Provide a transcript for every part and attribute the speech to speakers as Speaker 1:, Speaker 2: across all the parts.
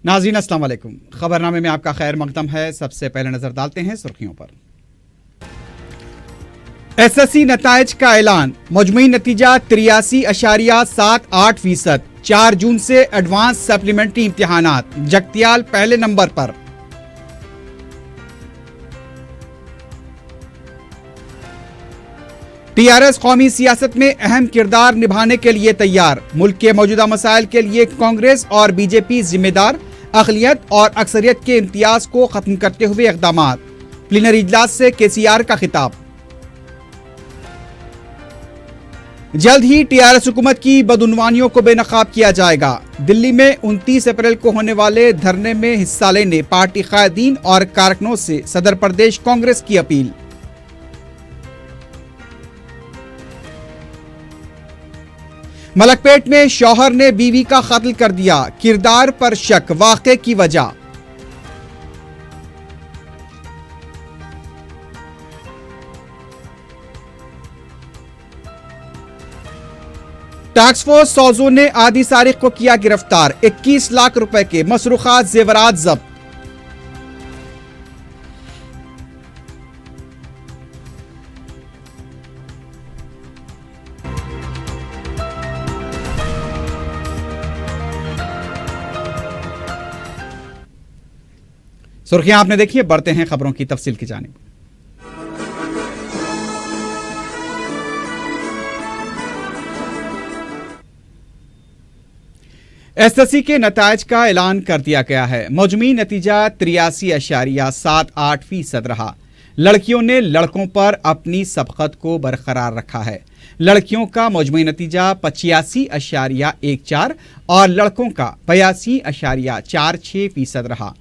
Speaker 1: नाज़रीन अस्सलाम वालेकुम। खबरनामे में आपका खैर मकदम है। सबसे पहले नजर डालते हैं सुर्खियों पर। एसएससी नताइज का ऐलान। मजमूई नतीजा 83.78%। 4 जून से एडवांस सप्लीमेंट्री इम्तिहानात। जगतियाल पहले नंबर पर। टीआरएस कौमी सियासत में अहम किरदार निभाने के लिए तैयार। मुल्क के मौजूदा मसाइल के लिए कांग्रेस और बीजेपी जिम्मेदार। अक़लियत और अक्सरियत के इम्तियाज को खत्म करते हुए इक़दामात। प्लीनरी इजलास से केसीआर का खिताब। जल्द ही टीआरएस हुकूमत की बदउनवानियों को बेनकाब किया जाएगा। दिल्ली में 29 अप्रैल को होने वाले धरने में हिस्सा लेने पार्टी कायदीन और कारकुनों से सदर प्रदेश कांग्रेस की अपील। मलकपेट में शौहर ने बीवी का कत्ल कर दिया। किरदार पर शक, वाक़े की वजह। टैक्स फोर्स सौजों ने आदि सारिक को किया गिरफ्तार। 21 लाख रुपए के मसरूखात जेवरात जब्त। सुर्खियां आपने देखी, बढ़ते हैं खबरों की तफसील की जानिब। एसएससी के नताइज का ऐलान कर दिया गया है। मजमूई नतीजा 83.78% रहा। लड़कियों ने लड़कों पर अपनी सबकत को बरकरार रखा है। लड़कियों का मजमूई नतीजा 85.14 और लड़कों का 82.46% रहा।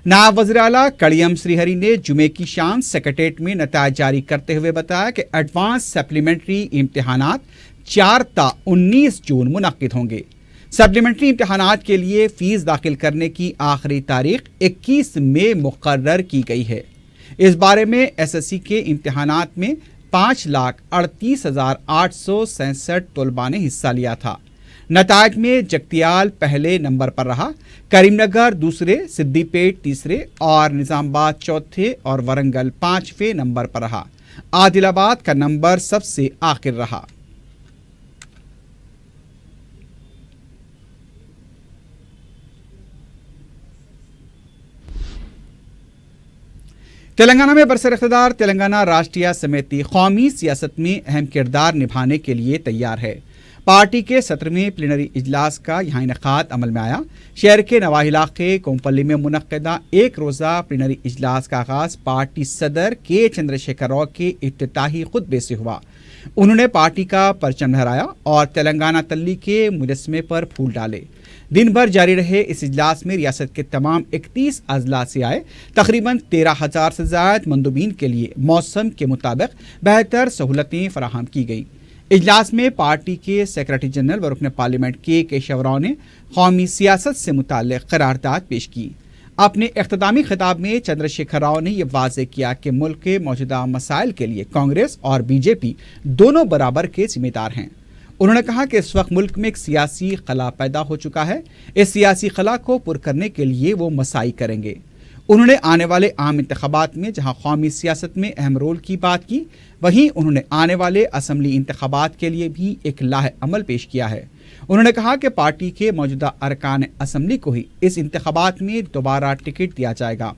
Speaker 1: नायब वज़ीर आला कड़ियम श्रीहरी ने जुमे की शाम सेक्रेटेरिएट में नताइज जारी करते हुए बताया कि एडवांस सप्लीमेंट्री इम्तिहानात 4 ता 19 जून मुनक्किद होंगे। सप्लीमेंट्री इम्तिहानात के लिए फीस दाखिल करने की आखिरी तारीख 21 मई मुकर्रर की गई है। इस बारे में एसएससी के इम्तिहानात में 5,38,867 तलबा ने हिस्सा लिया था। नताइज में जगतियाल पहले नंबर पर रहा, करीमनगर दूसरे, सिद्दीपेट तीसरे और निजामाबाद चौथे और वरंगल 5वें नंबर पर रहा। आदिलाबाद का नंबर सबसे आखिर रहा। तेलंगाना में बरसर इख्तिदार तेलंगाना राष्ट्रीय समिति कौमी सियासत में अहम किरदार निभाने के लिए तैयार है। पार्टी के 17वें प्लीनरी इजलास का यहाँ इनेकाद अमल में आया। शहर के नवाही इलाके कोम्पल्ली में मुनक्किदा एक रोज़ा प्लीनरी इजलास का आगाज पार्टी सदर के चंद्रशेखर राव के इफ्तिताही खुतबे से हुआ। उन्होंने पार्टी का परचम लहराया और तेलंगाना तल्ली के मुजस्समे पर फूल डाले। दिन भर जारी रहे इस इजलास में रियासत के तमाम 31 अजला से आए तकरीबन 13,000 से ज़ायद मंदूबीन के लिए मौसम के मुताबिक बेहतर सहूलतें फराहम की गई। इजलास में पार्टी के सेक्रेटरी जनरल व रुकन पार्लियामेंट के केशव राव ने कौमी सियासत से मुताल्लिक़ करारदाद पेश की। अपने इख्तितामी खिताब में चंद्रशेखर राव ने यह वाज़ेह किया कि मुल्क के मौजूदा मसाइल के लिए कांग्रेस और बीजेपी दोनों बराबर के जिम्मेदार हैं। उन्होंने कहा कि इस वक्त मुल्क में एक सियासी खला पैदा हो चुका है। इस सियासी खला को पुर करने के लिए वो मसाई करेंगे। उन्होंने आने वाले आम इंतखाबात में जहां कौमी सियासत में अहम रोल की बात की, वहीं उन्होंने आने वाले असम्बली इंतखाबात के लिए भी एक लाह अमल पेश किया है। उन्होंने कहा कि पार्टी के मौजूदा अरकान असम्बली को ही इस इंतखाबात में दोबारा टिकट दिया जाएगा।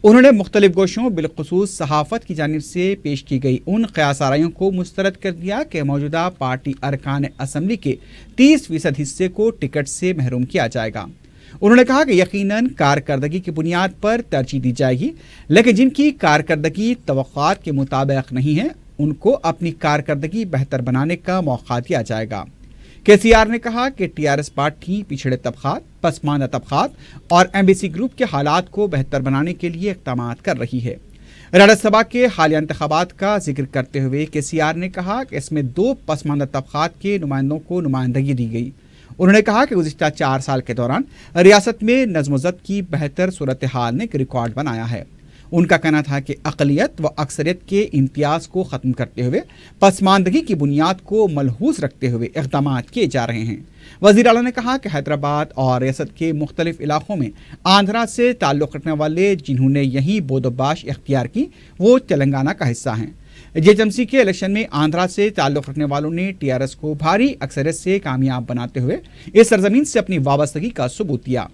Speaker 1: उन्होंने मुख्तलिफ गोशों बिलखुसूस सहाफ़त की जानिब से पेश की गई उन क़यासाराइयों को मुस्तरद कर दिया कि मौजूदा पार्टी अरकान असम्बली के 30% हिस्से को टिकट से महरूम किया जाएगा। उन्होंने कहा कि यकीनन कारकर्दगी की बुनियाद पर तरजीह दी जाएगी, लेकिन जिनकी कारकर्दगी तवक्कुआत के मुताबिक नहीं है उनको अपनी कारकर्दगी बेहतर बनाने का मौका दिया जाएगा। केसीआर ने कहा कि टीआरएस पार्टी पिछड़े तबकात, पसमानदा तबकात और एमबीसी ग्रुप के हालात को बेहतर बनाने के लिए इक़दाम कर रही है। राज्यसभा के हालिया इंतखाबात का जिक्र करते हुए केसीआर ने कहा कि इसमें 2 पसमानदा तबकात के नुमाइंदों को नुमाइंदगी दी गई। उन्होंने कहा कि गुज़िश्ता 4 साल के दौरान रियासत में नज़्म-ओ-ज़ब्त की बेहतर सूरत हाल ने एक रिकॉर्ड बनाया है। उनका कहना था कि अक़लियत व अक्सरियत के इम्तियाज को ख़त्म करते हुए पसमानदगी की बुनियाद को मलहूस रखते हुए इक़दाम किए जा रहे हैं। वज़ीर आला ने कहा कि हैदराबाद और रियासत के मुख्तलिफ इलाक़ों में आंध्रा से ताल्लुक़ रखने वाले जिन्होंने यहीं बोदोबाश इख्तियार की वो तेलंगाना का हिस्सा हैं। जेएचएमसी के इलेक्शन में आंध्रा से ताल्लुक़ रखने वालों ने टीआरएस को भारी अक्सरियत से कामयाब बनाते हुए इस सरजमीन से अपनी वाबस्तगी का सबूत दिया।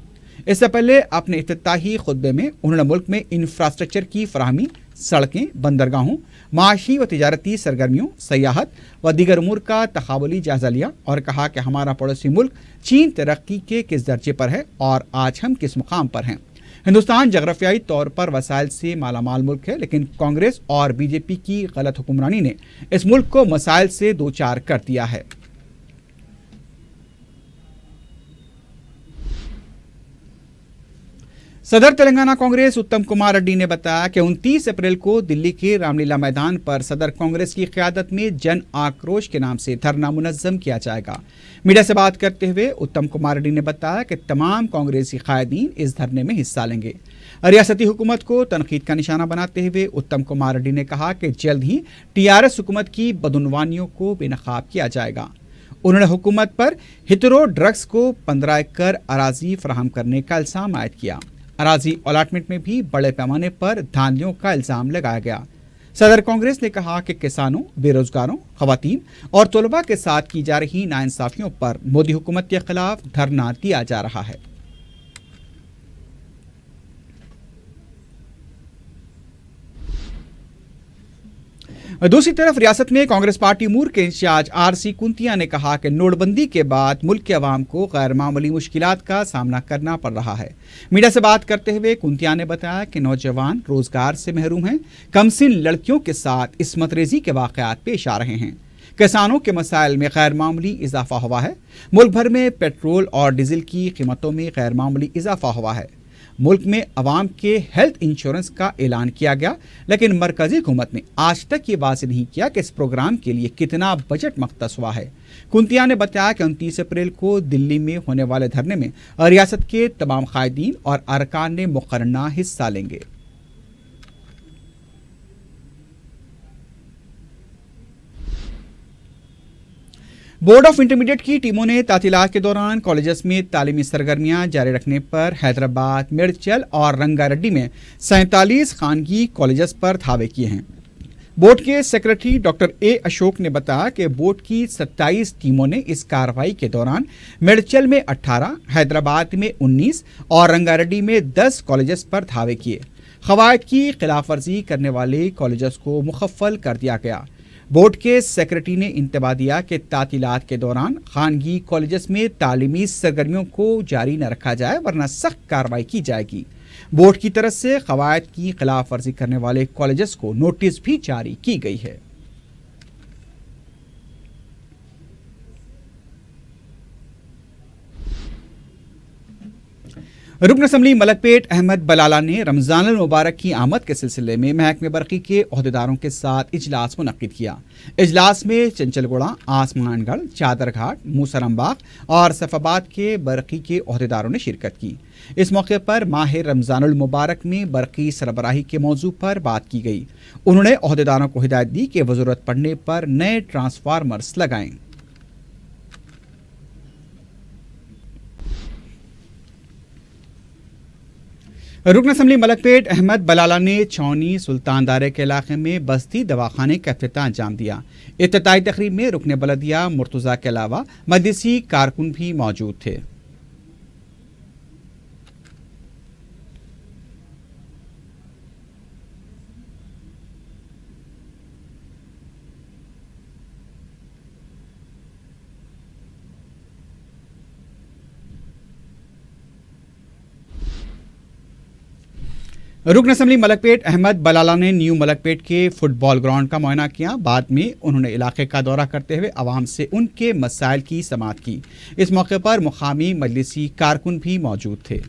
Speaker 1: इससे पहले अपने इफ्तिताही खुतबे में उन्होंने मुल्क में इंफ्रास्ट्रक्चर की फराहमी, सड़कें, बंदरगाहों, माशी व तिजारती सरगर्मियों, सयाहत व दीगर उमूर का तकाबुली जायजा लिया और कहा कि हमारा पड़ोसी मुल्क चीन तरक्की के किस दर्जे पर है और आज हम किस मुकाम पर हैं। हिंदुस्तान जगरफियाई तौर पर वसाइल से मालामाल मुल्क है, लेकिन कांग्रेस और बीजेपी की गलत हुक्मरानी ने इस मुल्क को मसाइल से दो चार कर दिया है। सदर तेलंगाना कांग्रेस उत्तम कुमार रेड्डी ने बताया कि 29 अप्रैल को दिल्ली के रामलीला मैदान पर सदर कांग्रेस की क़यादत में जन आक्रोश के नाम से धरना मुनज़्ज़म किया जाएगा। मीडिया से बात करते हुए उत्तम कुमार रेड्डी ने बताया कि तमाम कांग्रेसी कायदीन इस धरने में हिस्सा लेंगे। रियासती हुकूमत को तनकीद का निशाना बनाते हुए उत्तम कुमार रेड्डी ने कहा कि जल्द ही टीआरएस हुकूमत की बदउनवानियों को बेनकाब किया जाएगा। उन्होंने हुकूमत पर हितरो ड्रग्स को 15 एकड़ अराजी फराहम करने का इल्ज़ाम आयद किया। अराजी अलाटमेंट में भी बड़े पैमाने पर धांधलियों का इल्ज़ाम लगाया गया। सदर कांग्रेस ने कहा कि किसानों, बेरोजगारों, खवातीन और तलबा के साथ की जा रही नाइंसाफियों पर मोदी हुकूमत के खिलाफ धरना दिया जा रहा है। दूसरी तरफ रियासत में कांग्रेस पार्टी मूर के इंचार्ज आरसी कुंतिया ने कहा कि नोटबंदी के बाद मुल्क के अवाम को गैर मामूली मुश्किलात का सामना करना पड़ रहा है। मीडिया से बात करते हुए कुंतिया ने बताया कि नौजवान रोजगार से महरूम हैं, कमसिन लड़कियों के साथ इस्मत रेजी के वाक़यात पेश आ रहे हैं, किसानों के मसाइल में गैर मामूली इजाफा हुआ है, मुल्क भर में पेट्रोल और डीजल की कीमतों में गैर मामूली इजाफा हुआ है, मुल्क में अवाम के हेल्थ इंश्योरेंस का ऐलान किया गया, लेकिन मरकजी हुकूमत ने आज तक ये वाज़ेह नहीं किया कि इस प्रोग्राम के लिए कितना बजट मख्तस हुआ है। कुंतिया ने बताया कि 29 अप्रैल को दिल्ली में होने वाले धरने में रियासत के तमाम कायदीन और अरकान मुकर्रना हिस्सा लेंगे। बोर्ड ऑफ इंटरमीडिएट की टीमों ने तातीलात के दौरान कॉलेजेस में तालीमी सरगर्मियां जारी रखने पर हैदराबाद, मेडचल और रंगारेड्डी में 47 खानगी कॉलेजेस पर धावे किए हैं। बोर्ड के सेक्रेटरी डॉक्टर ए अशोक ने बताया कि बोर्ड की 27 टीमों ने इस कार्रवाई के दौरान मेडचल में 18, हैदराबाद में 19 और रंगारेड्डी में 10 कॉलेजेस पर धावे किए। क़वायद की खिलाफ वर्जी करने वाले कॉलेजेस को मुखफ़्फ़ल कर दिया गया। बोर्ड के सेक्रेटरी ने इंतबा दिया कि तातीलात के दौरान खानगी कॉलेजेस में तालीमी सरगर्मियों को जारी न रखा जाए, वरना सख्त कार्रवाई की जाएगी। बोर्ड की तरफ से क़वायद की खिलाफ वर्जी करने वाले कॉलेजेस को नोटिस भी जारी की गई है। रुकन असम्बली मलकपेट अहमद बलाला ने रमज़ान अल मुबारक की आमद के सिलसिले में महकमे बरक़ी के अहदेदारों के साथ इजलास मुनक़्क़िद किया। इजलास में चंचलगुड़ा, आसमानगढ़, चादरघाट, मूसरमबाग और सफ़ाबाद के बरक़ी के अहदेदारों ने शिरकत की। इस मौके पर माह रमज़ान अल मुबारक में बरक़ी सरबराही के मौजू पर बात की गई। उन्होंने अहदेदारों को हिदायत दी कि वह ज़रूरत पड़ने पर नए ट्रांसफार्मर्स लगाएं। रुकन असम्बली मलकपेट अहमद बलाला ने छौनी सुल्तान दारे के इलाके में बस्ती दवाखाने का इफ्तिताह अंजाम दिया। इफ्तिताही तकरीब में रुकन बलदिया मुर्तज़ा के अलावा मजलिसी कारकुन भी मौजूद थे। रुकन असम्बली मलकपेट अहमद बलाला ने न्यू मलकपेट के फुटबॉल ग्राउंड का मुआयना किया। बाद में उन्होंने इलाके का दौरा करते हुए आवाम से उनके मसाइल की समाअत की। इस मौके पर मुकामी मजलिसी कारकुन भी मौजूद थे।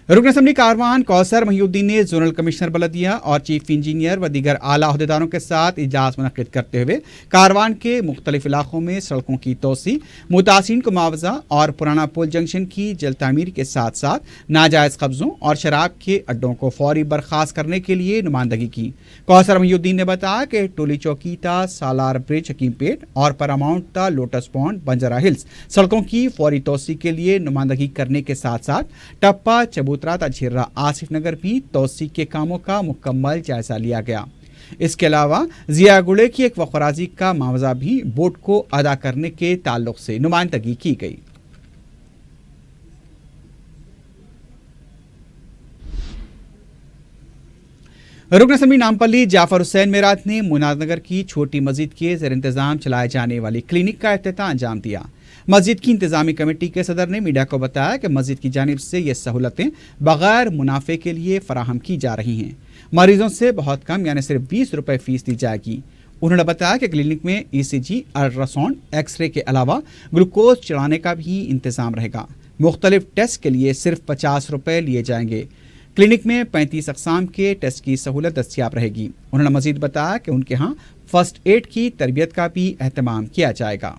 Speaker 1: रुकन असम्बली कारवान कौसर महिउद्दीन ने जोनल कमिश्नर बलदिया और चीफ इंजीनियर व दीगर आला अहदेदारों के साथ इजलास मुनक्किद करते हुए कारवान के मुख्तलिफ इलाकों में सड़कों की तोसी, मुतासिरीन को मुआवजा और पुराना पुल जंक्शन की जल्द तामीर के साथ साथ नाजायज़ कब्जों और शराब के अड्डों को फौरी बर्खास्त करने के लिए नुमाइंदगी की। कौसर महिउद्दीन ने बताया कि टोली चौकीता, सालार ब्रिज, हकीमपेट और पैरामाउंट ता लोटस पॉन्ड, बंजारा हिल्स सड़कों की फौरी तोसी के लिए नुमाइंदगी करने के साथ साथ टप्पा, चबूतरा, झिर्रा, आसिफ नगर भी तोसी के कामों का मुकम्मल जायजा लिया गया। इसके अलावा जियागुड़े की एक वफराजी का मुआवजा भी बोर्ड को अदा करने के ताल्लुक से नुमाइंदगी की गई। रुकन असम्बली नामपल्ली जाफर हुसैन मेरात ने मुनादनगर की छोटी मस्जिद के ज़ेर इंतज़ाम चलाए जाने वाली क्लिनिक का इफ्तिताह अंजाम दिया। मस्जिद की इंतजामी कमेटी के सदर ने मीडिया को बताया कि मस्जिद की जानिब से ये सहूलतें बगैर मुनाफे के लिए फराहम की जा रही हैं। मरीजों से बहुत कम यानी सिर्फ 20 रुपये फ़ीस दी जाएगी। उन्होंने बताया कि क्लिनिक में ECG, अल्ट्रासाउंड, एक्सरे के अलावा ग्लूकोज चढ़ाने का भी इंतज़ाम रहेगा। मुख्तलिफ टेस्ट के लिए सिर्फ 50 रुपये लिए जाएंगे। क्लिनिक में 35 अक़साम के टेस्ट की सहूलत दस्तियाब रहेगी। उन्होंने मज़ीद बताया कि उनके यहाँ फ़र्स्ट एड की तरबियत का भी एहतमाम किया जाएगा।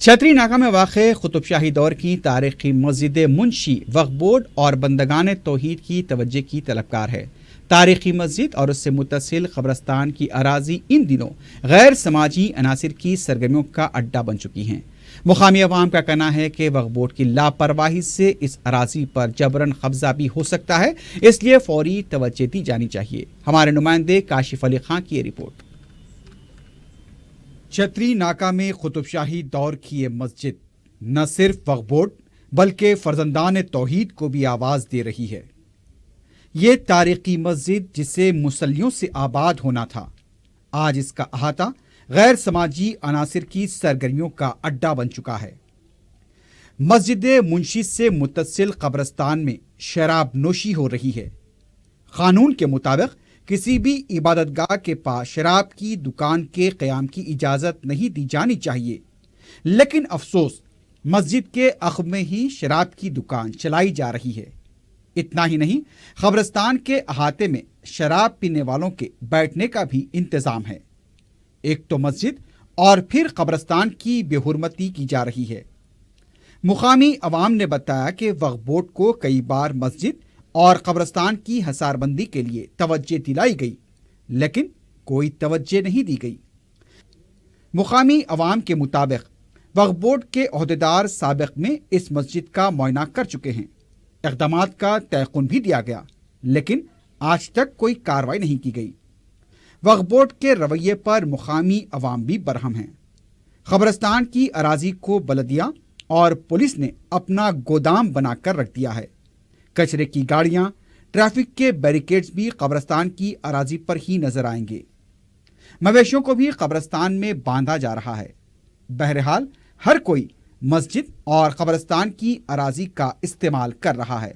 Speaker 1: छतरी नाका में वाक़े कुतुबशाही दौर की तारीखी मस्जिद मुंशी वक्फ बोर्ड और बंदगान तौहीद की तवज्जो की तलबकार है। तारीखी मस्जिद और उससे मुत्तसिल क़ब्रस्तान की अराजी इन दिनों गैर समाजी अनासिर की सरगर्मियों का अड्डा बन चुकी हैं। मुकामी अवाम का कहना है कि वक्फ बोर्ड की लापरवाही से इस अराजी पर जबरन कब्जा भी हो सकता है, इसलिए फौरी तवज्जो दी जानी चाहिए। हमारे नुमाइंदे काशिफ अली खां की रिपोर्ट। छतरी नाका में कुतुबशाही दौर की ये मस्जिद न सिर्फ वक्फ बोर्ड बल्कि फर्जंदान तौहीद को भी आवाज़ दे रही है। ये तारीखी मस्जिद जिसे मुसल्लियों से आबाद होना था, आज इसका अहाता गैर समाजी अनासिर की सरगर्मियों का अड्डा बन चुका है। मस्जिद मुंशी से मुत्तसिल कब्रस्तान में शराब नोशी हो रही है। कानून के मुताबिक किसी भी इबादतगाह के पास शराब की दुकान के क़याम की इजाज़त नहीं दी जानी चाहिए, लेकिन अफसोस मस्जिद के अक़ब में ही शराब की दुकान चलाई जा रही है। इतना ही नहीं, कब्रस्तान के अहाते में शराब पीने वालों के बैठने का भी इंतज़ाम है। एक तो मस्जिद और फिर कब्रस्तान की बेहुरमती की जा रही है। मुकामी अवाम ने बताया कि वक्फ बोर्ड को कई बार मस्जिद और कब्रस्तान की हसारबंदी के लिए तवज्जो दिलाई गई, लेकिन कोई तवज्जो नहीं दी गई। मुकामी अवाम के मुताबिक वक्फ बोर्ड के ओहदेदार साबिक में इस मस्जिद का मुआयना कर चुके हैं। इक़दामात का तयक़ुन भी दिया गया, लेकिन आज तक कोई कार्रवाई नहीं की गई। वक्फ बोर्ड के रवैये पर मुकामी अवाम भी बरहम हैं। कब्रस्तान की अराजी को बलदिया और पुलिस ने अपना गोदाम बनाकर रख दिया है। कचरे की गाड़ियां, ट्रैफिक के बैरिकेड्स भी कब्रस्तान की अराजी पर ही नजर आएंगे। मवेशियों को भी कब्रस्तान में बांधा जा रहा है। बहरहाल हर कोई मस्जिद और कब्रस्तान की अराजी का इस्तेमाल कर रहा है।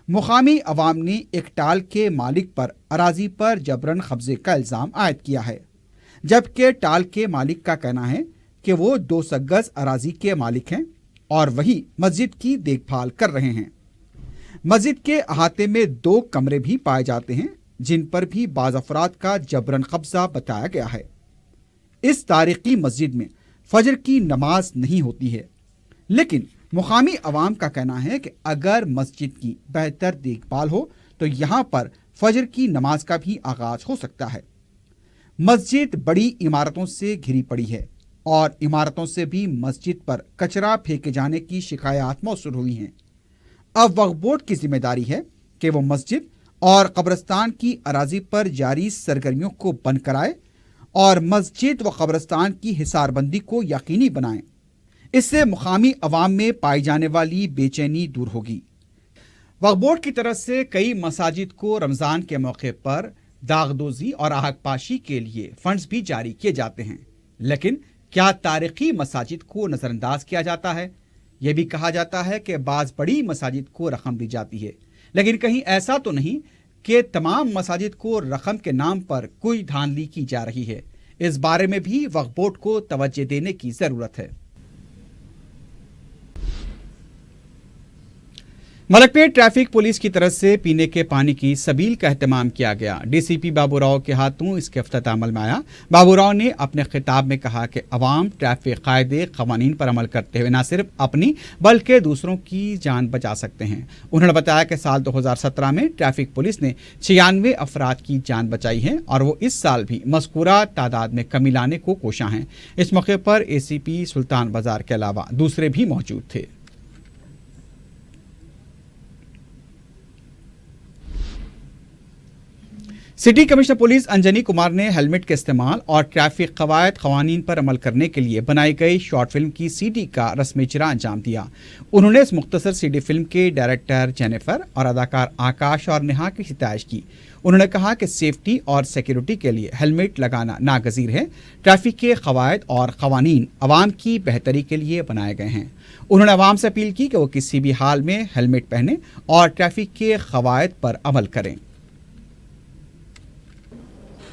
Speaker 1: मुकामी अवाम ने एक टाल के मालिक पर अराजी पर जबरन कब्जे का इल्ज़ाम आयद किया है, जबकि टाल के मालिक का कहना है कि वो 200 गज अराजी के मालिक हैं और वही मस्जिद की देखभाल कर रहे हैं। मस्जिद के अहाते में 2 कमरे भी पाए जाते हैं, जिन पर भी बाज़ अफराद का जबरन कब्जा बताया गया है। इस तारीखी मस्जिद में फजर की नमाज नहीं होती है, लेकिन मुकामी अवाम का कहना है कि अगर मस्जिद की बेहतर देखभाल हो तो यहाँ पर फजर की नमाज का भी आगाज हो सकता है। मस्जिद बड़ी इमारतों से घिरी पड़ी है और इमारतों से भी मस्जिद पर कचरा फेंके जाने की शिकायत मौसूल हुई हैं। अब वक्फ बोर्ड की जिम्मेदारी है कि वो मस्जिद और कब्रस्तान की अराजी पर जारी सरगर्मियों को बंद कराए और मस्जिद व कब्रस्तान की हिसारबंदी को यकीनी बनाएं। इससे मुकामी अवाम में पाई जाने वाली बेचैनी दूर होगी। वक्फ बोर्ड की तरफ से कई मसाजिद को रमज़ान के मौके पर दागदोजी और आहकपाशी के लिए फंड्स भी जारी किए जाते हैं, लेकिन क्या तारीखी मसाजिद को नज़रअंदाज किया जाता है? यह भी कहा जाता है कि बाज़ बड़ी मसाजिद को रकम दी जाती है, लेकिन कहीं ऐसा तो नहीं कि तमाम मसाजिद को रकम के नाम पर कोई धांधली की जा रही है। इस बारे में भी वक्फ बोर्ड को तवज्जो देने की जरूरत है। मलकपेट ट्रैफिक पुलिस की तरफ से पीने के पानी की सबील का एहतमाम किया गया। डीसीपी बाबूराव के हाथों इसके इफ्तिताह अमल में आया। बाबूराव ने अपने खिताब में कहा कि अवाम ट्रैफिक कायदे कवानीन पर अमल करते हुए न सिर्फ अपनी बल्कि दूसरों की जान बचा सकते हैं। उन्होंने बताया कि साल 2017 में ट्रैफिक पुलिस ने 96 अफराद की जान बचाई है और वो इस साल भी मज़कूरा तादाद में कमी लाने को कोशां हैं। इस मौके पर एसीपी सुल्तान बाजार के अलावा दूसरे भी मौजूद थे। City commissioner police Anjani Kumar ने हेलमेट के इस्तेमाल और ट्रैफिक कवायद कवानीन पर अमल करने के लिए बनाई गई शॉर्ट फिल्म की सीडी का रस्म इजरा अंजाम दिया। उन्होंने इस मुख्तसर सीडी फिल्म के डायरेक्टर जेनिफर और अदाकार आकाश और नेहा की सिताइश की। उन्होंने कहा कि सेफ्टी और सिक्योरिटी के लिए हेलमेट लगाना नागजीर है। ट्रैफिक के कवायद और कवानीन अवाम की बेहतरी के लिए बनाए गए हैं। उन्होंने अवाम से अपील की कि वो किसी भी हाल में हेलमेट पहने और ट्रैफिक के कवायद पर अमल करें।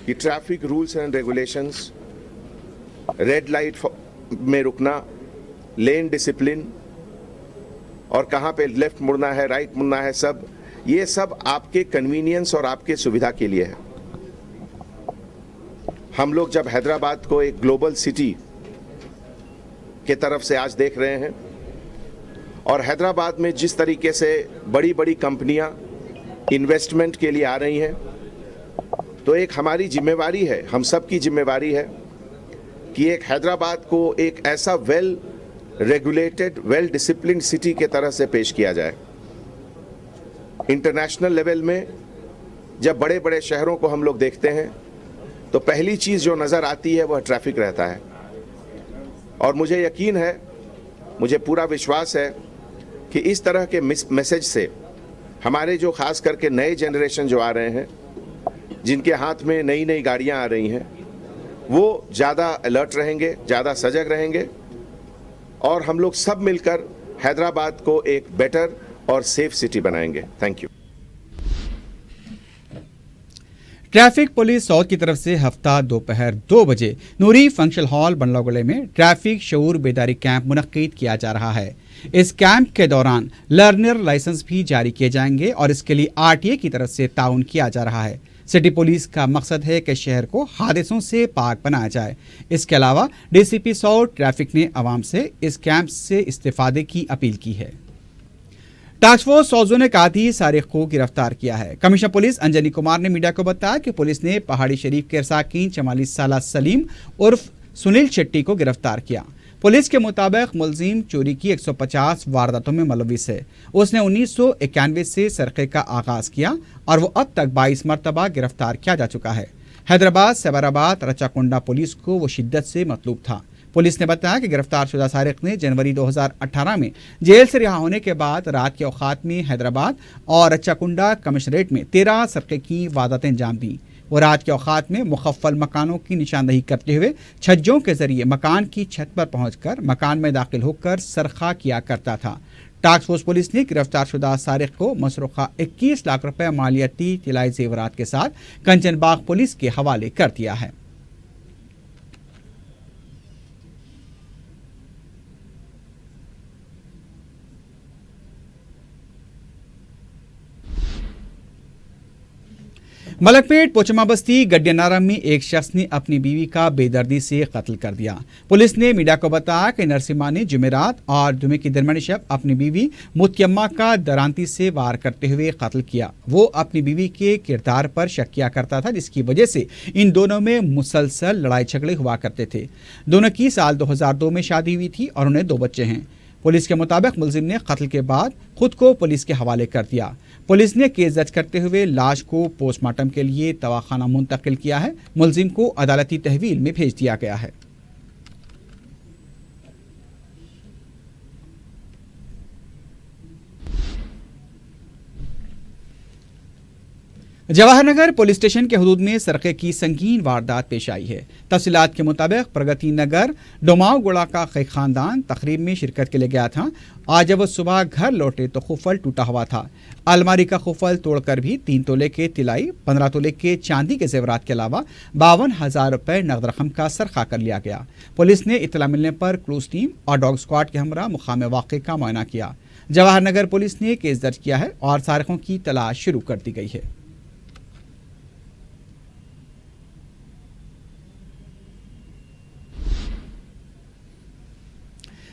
Speaker 2: कि traffic rules and regulations, red light में रुकना, लेन डिसिप्लिन और कहाँ पे लेफ्ट मुड़ना है, राइट मुड़ना है, ये सब आपके कन्वीनियंस और आपके सुविधा के लिए है। हम लोग जब हैदराबाद को एक ग्लोबल सिटी के तरफ से आज देख रहे हैं और हैदराबाद में जिस तरीके से बड़ी बड़ी कंपनियां इन्वेस्टमेंट के लिए आ रही हैं, तो एक हमारी जिम्मेवारी है, हम सब की जिम्मेवारी है कि एक हैदराबाद को एक ऐसा well regulated, well disciplined city के तरह से पेश किया जाए। इंटरनेशनल लेवल में जब बड़े बड़े शहरों को हम लोग देखते हैं तो पहली चीज़ जो नज़र आती है वह ट्रैफिक रहता है। और मुझे यकीन है, मुझे पूरा विश्वास है कि इस तरह के मैसेज से हमारे जो ख़ास करके नए जनरेशन जो आ रहे हैं, जिनके हाथ में नई नई गाड़ियां आ रही हैं, वो ज़्यादा अलर्ट रहेंगे, ज़्यादा सजग रहेंगे और हम लोग सब मिलकर हैदराबाद को एक बेटर और सेफ सिटी बनाएंगे। Thank you.
Speaker 1: Traffic police south की तरफ से हफ्ता दोपहर 2 बजे नूरी फंक्शन हॉल बंडलागुले में ट्रैफिक शऊर बेदारी कैंप मुनक्किद किया जा रहा है। इस कैंप के दौरान लर्नर लाइसेंस भी जारी किए जाएंगे और इसके लिए आरटीए की तरफ से ताउन किया जा रहा है। सिटी पुलिस का मकसद है कि शहर को हादसों से पाक बनाया जाए। इसके अलावा डीसीपी साउथ ट्रैफिक ने आवाम से इस कैंप से इस्तेफादे की अपील की है। टास्क फोर्स सौजों ने कादी सारिक को गिरफ्तार किया है। कमिश्नर पुलिस अंजनी कुमार ने मीडिया को बताया कि पुलिस ने पहाड़ी शरीफ के साकिन 44 साल सलीम उर्फ सुनील शेट्टी को गिरफ्तार किया। पुलिस के मुताबिक मुलजिम चोरी की 150 वारदातों में मुलविस है। उसने 1991 से सरक़े का आगाज किया और वो अब तक 22 मरतबा गिरफ्तार किया जा चुका है। हैदराबाद, सैबराबाद, रचाकुंडा पुलिस को वो शिद्दत से मतलूब था। पुलिस ने बताया कि गिरफ्तार शुदा सारिक ने जनवरी 2018 में जेल से रिहा होने के बाद रात के औकात में हैदराबाद और रचाकुंडा कमिश्नरेट में 13 सरक़े की वारदातें अंजाम दी। वो रात के औकात में मुखफ़्फ़ल मकानों की निशानदही करते हुए छज्जों के जरिए मकान की छत पर पहुंचकर मकान में दाखिल होकर सरखा किया करता था। टास्क फोर्स पुलिस ने गिरफ्तार शुदा सारिक को मसरूखा 21 लाख रुपए मालियाती तिलाई जेवरात के साथ कंचनबाग पुलिस के हवाले कर दिया है। मलकपेट पोचमा बस्ती गड्डियानारा में एक शख्स ने अपनी बीवी का बेदर्दी से कत्ल कर दिया। पुलिस ने मीडिया को बताया कि नरसिम्हा ने जुमेरात और जुमे की दरमियानी शब अपनी बीवी मुतियम्मा का दरांती से वार करते हुए कत्ल किया। वो अपनी बीवी के किरदार पर शक किया करता था, जिसकी वजह से इन दोनों में मुसलसल लड़ाई झगड़े हुआ करते थे। दोनों की साल 2002 में शादी हुई थी और उन्हें 2 बच्चे हैं। पुलिस के मुताबिक मुलजिम ने कत्ल के बाद खुद को पुलिस के हवाले कर दिया। पुलिस ने केस दर्ज करते हुए लाश को पोस्टमार्टम के लिए तवाखाना मुंतकिल किया है। मुलजिम को अदालती तहवील में भेज दिया गया है। جواہر نگر پولیس اسٹیشن کے حدود میں سرقے کی سنگین واردات پیش آئی ہے۔ تفصیلات کے مطابق پرگتی نگر ڈوماؤ گوڑا کا ایک خاندان تقریب میں شرکت کے لیے گیا تھا۔ آج جب وہ صبح گھر لوٹے تو قفل ٹوٹا ہوا تھا۔ الماری کا قفل توڑ کر بھی 3 تولے کے طلائی، 15 تولے کے چاندی کے زیورات کے علاوہ 52,000 روپے نقد رقم کا سرقہ کر لیا گیا۔ پولیس نے اطلاع ملنے پر کروز ٹیم اور ڈاگ اسکواڈ کے ہمراہ مقام واقعے کا معائنہ کیا۔ جواہر نگر پولیس نے کیس درج کیا ہے اور سارقوں کی تلاش شروع کر دی گئی ہے۔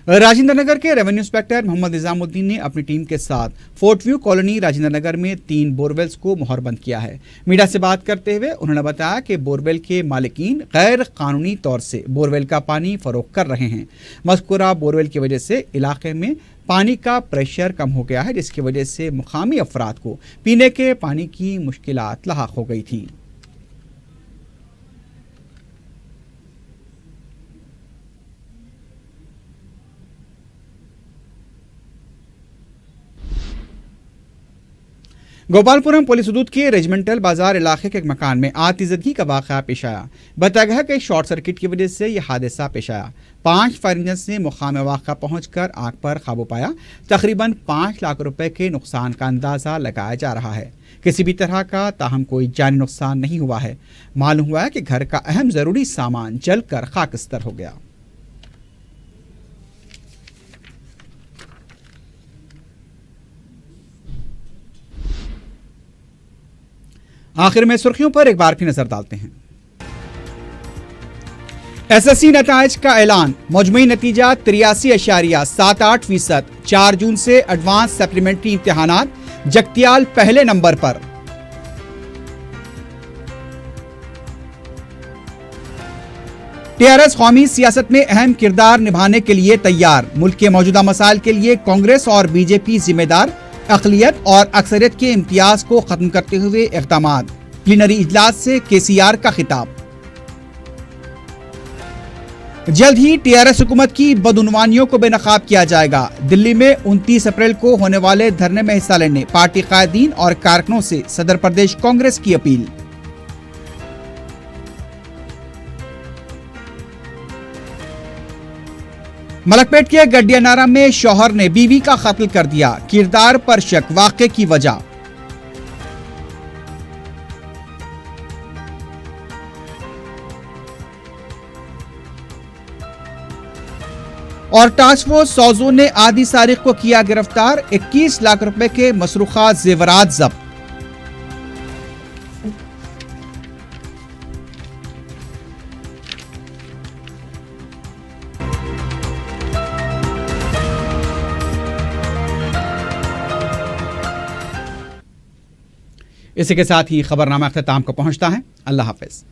Speaker 1: راجندر نگر کے ریونیو انسپیکٹر محمد نظام الدین نے اپنی ٹیم کے ساتھ Fort View Colony Rajendra Nagar میں 3 بورویلز کو مہر بند کیا ہے۔ میڈیا سے بات کرتے ہوئے انہوں نے بتایا کہ بورویل کے مالکین غیر قانونی طور سے بورویل کا پانی فروخت کر رہے ہیں۔ مذکورہ بورویل کی وجہ سے علاقے میں پانی کا پریشر کم ہو گیا ہے، جس کی وجہ سے مقامی افراد کو پینے کے پانی کی مشکلات لاحق ہو گئی تھیں۔ گوپال پورم پولیس حدود کے ریجمنٹل بازار علاقے کے ایک مکان میں آتش زدگی کا واقعہ پیش آیا۔ بتایا گیا کہ شارٹ سرکٹ کی وجہ سے یہ حادثہ پیش آیا۔ 5 فائر انجنز نے مقام واقعہ پہنچ کر آگ پر قابو پایا۔ تقریباً 5 لاکھ روپے کے نقصان کا اندازہ لگایا جا رہا ہے۔ کسی بھی طرح کا تاہم کوئی جانی نقصان نہیں ہوا ہے۔ معلوم ہوا ہے کہ گھر کا اہم ضروری سامان جل کر خاکستر ہو گیا۔ آخر میں سرخیوں پر ایک بار پھر نظر ڈالتے ہیں۔ ایس ایس سی نتائج کا اعلان۔ مجموعی نتیجہ 83.78%۔ 4 جون سے ایڈوانس سپلیمنٹری امتحانات۔ جگتیال پہلے نمبر پر۔ ٹی آر ایس قومی سیاست میں اہم کردار نبھانے کے لیے تیار۔ ملک کے موجودہ مسائل کے لیے کانگریس اور بی جے پی ذمہ دار۔ اقلیت اور اکثریت کے امتیاز کو ختم کرتے ہوئے اقدامات۔ پلینری اجلاس سے کے سی آر کا خطاب۔ جلد ہی ٹی آر ایس حکومت کی بدعنوانیوں کو بے نقاب کیا جائے گا۔ دلی میں 29 اپریل کو ہونے والے دھرنے میں حصہ لینے پارٹی قائدین اور کارکنوں سے صدر پردیش کانگریس کی اپیل۔ ملک پیٹ کے گڈیا نارا میں شوہر نے بیوی کا قتل کر دیا۔ کردار پر شک، واقعے کی وجہ۔ اور ٹاسک فورس سوزون نے عادی سارق کو کیا گرفتار۔ 21 لاکھ روپے کے مسروقہ زیورات ضبط۔ اسی کے ساتھ ہی خبرنامہ اختتام کو پہنچتا ہے۔ اللہ حافظ۔